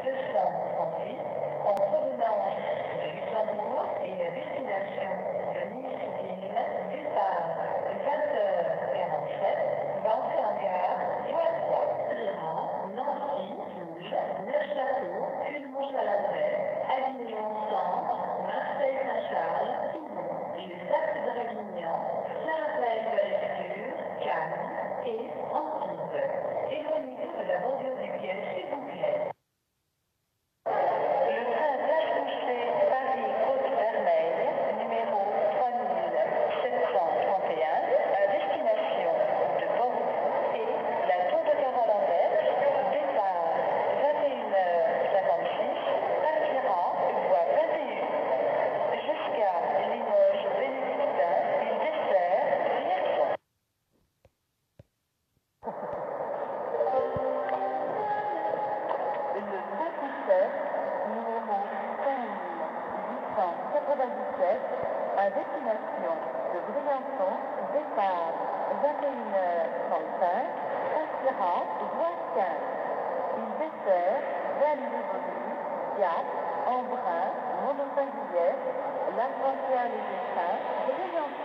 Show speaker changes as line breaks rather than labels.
238 en provenance de Luxembourg et à destination de Nice-Ville, départ 20h47, va entrer en gare voie 3, Nancy, Toul, Neufchâteau, Culemont-Chalandray, Avignon Centre, Marseille-Saint-Charles, Toulon, les Sacs de Réunion, Saint-Raphaël-de-Lecture, Cannes et Antibes. Éloignez-vous de la bordure du quai, s'il vous plaît. Le train Place Boucher Paris-Côte-Vermeille, numéro 3731, à destination de Bordeaux et la Tour de Carole-en-Berge, départ 21h56, partira voie 21. Jusqu'à Limoges-Bénédictin, il dessert Vierzon. Le 57, numéro 5897, à destination de Briançon, départ 21h35, partira voie 15. Il dessert Verne-les-Beaulieu, Gap, Embrun, Montauban-Guillette, La Frontière-les-Essins, Briançon.